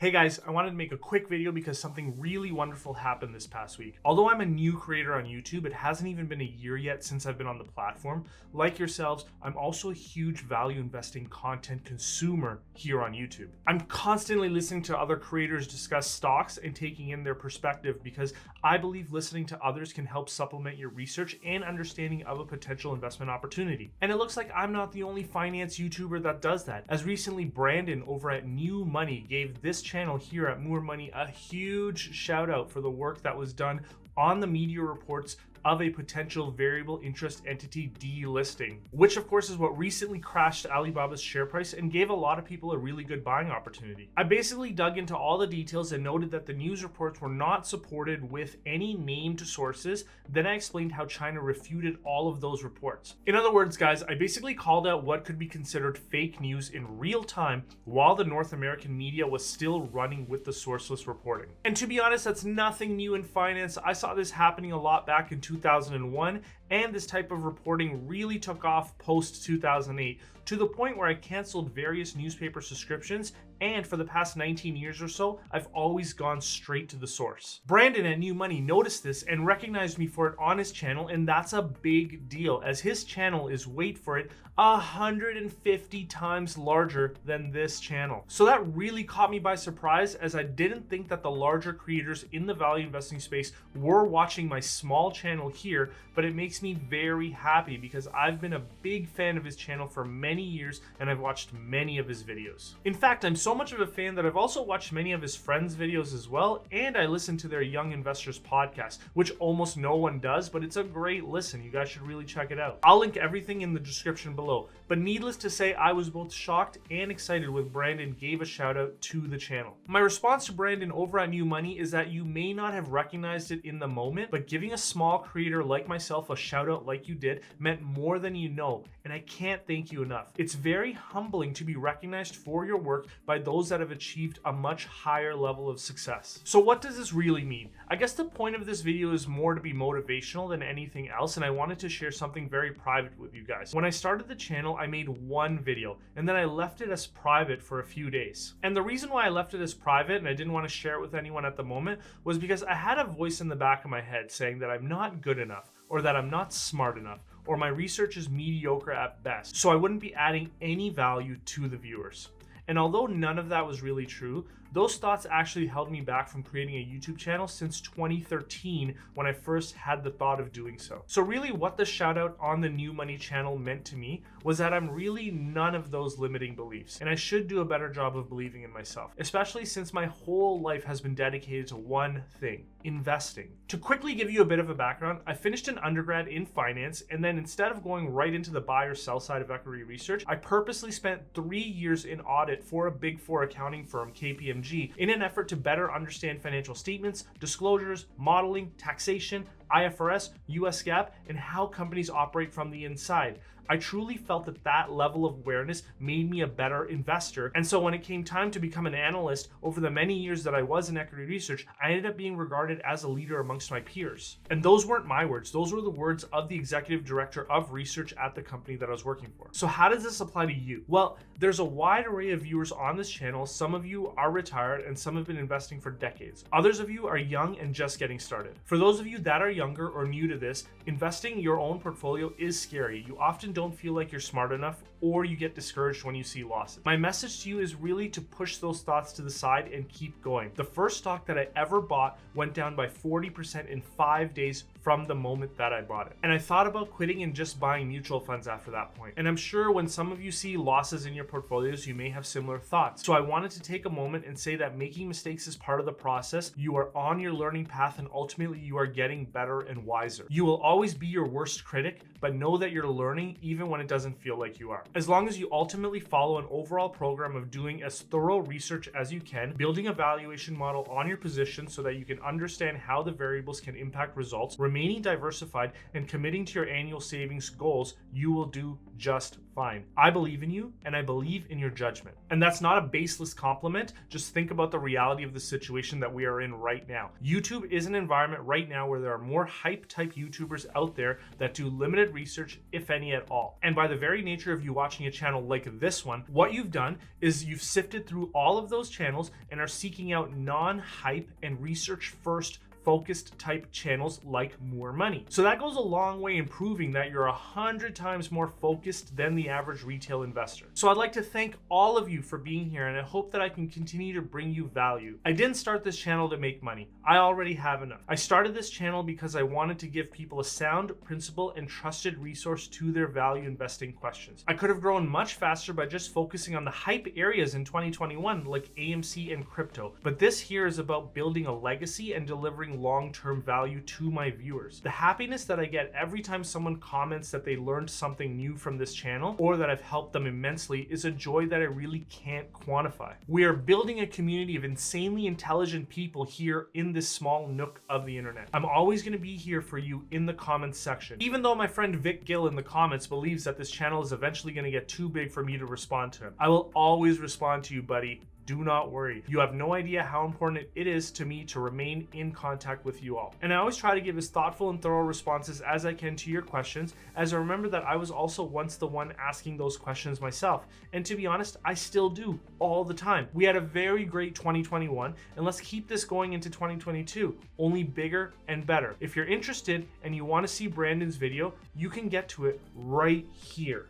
Hey guys, I wanted to make a quick video because something really wonderful happened this past week. Although I'm a new creator on YouTube, it hasn't even been a year yet since I've been on the platform. Like yourselves, I'm also a huge value investing content consumer here on YouTube. I'm constantly listening to other creators discuss stocks and taking in their perspective because I believe listening to others can help supplement your research and understanding of a potential investment opportunity. And it looks like I'm not the only finance YouTuber that does that, as recently Brandon over at New Money gave this channel here at More Money a huge shout out for the work that was done on the media reports of a potential variable interest entity delisting, which of course is what recently crashed Alibaba's share price and gave a lot of people a really good buying opportunity. I basically dug into all the details and noted that the news reports were not supported with any named sources. Then I explained how China refuted all of those reports. In other words, guys, I basically called out what could be considered fake news in real time while the North American media was still running with the sourceless reporting. And to be honest, that's nothing new in finance. I saw this happening a lot back in 2001, and this type of reporting really took off post 2008 to the point where I canceled various newspaper subscriptions, and for the past 19 years or so, I've always gone straight to the source. Brandon at New Money noticed this and recognized me for it on his channel, and that's a big deal as his channel is, wait for it, 150 times larger than this channel. So that really caught me by surprise, as I didn't think that the larger creators in the value investing space were watching my small channel here, but it makes me very happy because I've been a big fan of his channel for many years and I've watched many of his videos. In fact, I'm so much of a fan that I've also watched many of his friends' videos as well, and I listen to their Young Investors podcast, which almost no one does, but it's a great listen. You guys should really check it out. I'll link everything in the description below. But needless to say, I was both shocked and excited when Brandon gave a shout out to the channel. My response to Brandon over at New Money is that you may not have recognized it in the moment, but giving a small creator like myself a shout out like you did meant more than you know, and I can't thank you enough. It's very humbling to be recognized for your work by those that have achieved a much higher level of success. So what does this really mean? I guess the point of this video is more to be motivational than anything else, and I wanted to share something very private with you guys. When I started the channel, I made one video and then I left it as private for a few days. And the reason why I left it as private and I didn't want to share it with anyone at the moment was because I had a voice in the back of my head saying that I'm not good enough, or that I'm not smart enough, or my research is mediocre at best, so I wouldn't be adding any value to the viewers. And although none of that was really true, those thoughts actually held me back from creating a YouTube channel since 2013 when I first had the thought of doing so. So really what the shout out on the New Money channel meant to me was that I'm really none of those limiting beliefs, and I should do a better job of believing in myself, especially since my whole life has been dedicated to one thing: investing. To quickly give you a bit of a background, I finished an undergrad in finance, and then instead of going right into the buy or sell side of equity research, I purposely spent 3 years in audit for a Big Four accounting firm, KPMG, in an effort to better understand financial statements, disclosures, modeling, taxation, IFRS, US GAAP, and how companies operate from the inside. I truly felt that that level of awareness made me a better investor. And so when it came time to become an analyst, over the many years that I was in equity research, I ended up being regarded as a leader amongst my peers. And those weren't my words. Those were the words of the executive director of research at the company that I was working for. So how does this apply to you? Well, there's a wide array of viewers on this channel. Some of you are retired and some have been investing for decades. Others of you are young and just getting started. For those of you that are younger or new to this, investing your own portfolio is scary. You often don't feel like you're smart enough, or you get discouraged when you see losses. My message to you is really to push those thoughts to the side and keep going. The first stock that I ever bought went down by 40% in 5 days from the moment that I bought it. And I thought about quitting and just buying mutual funds after that point. And I'm sure when some of you see losses in your portfolios, you may have similar thoughts. So I wanted to take a moment and say that making mistakes is part of the process. You are on your learning path, and ultimately you are getting better and wiser. You will always be your worst critic, but know that you're learning even when it doesn't feel like you are. As long as you ultimately follow an overall program of doing as thorough research as you can, building a valuation model on your position so that you can understand how the variables can impact results, remaining diversified, and committing to your annual savings goals, you will do just fine. I believe in you and I believe in your judgment. And that's not a baseless compliment. Just think about the reality of the situation that we are in right now. YouTube is an environment right now where there are more hype type YouTubers out there that do limited research, if any at all. And by the very nature of you watching a channel like this one, what you've done is you've sifted through all of those channels and are seeking out non-hype and research first focused type channels like More Money. So that goes a long way in proving that you're 100 times more focused than the average retail investor. So I'd like to thank all of you for being here, and I hope that I can continue to bring you value. I didn't start this channel to make money. I already have enough. I started this channel because I wanted to give people a sound, principled, and trusted resource to their value investing questions. I could have grown much faster by just focusing on the hype areas in 2021 like AMC and crypto, but this here is about building a legacy and delivering long-term value to my viewers. The happiness that I get every time someone comments that they learned something new from this channel or that I've helped them immensely is a joy that I really can't quantify. We are building a community of insanely intelligent people here in this small nook of the internet. I'm always going to be here for you in the comments section. Even though my friend Vic Gill in the comments believes that this channel is eventually going to get too big for me to respond to him, I will always respond to you, buddy. Do not worry. You have no idea how important it is to me to remain in contact with you all. And I always try to give as thoughtful and thorough responses as I can to your questions, as I remember that I was also once the one asking those questions myself. And to be honest, I still do all the time. We had a very great 2021, and let's keep this going into 2022, only bigger and better. If you're interested and you want to see Brandon's video, you can get to it right here.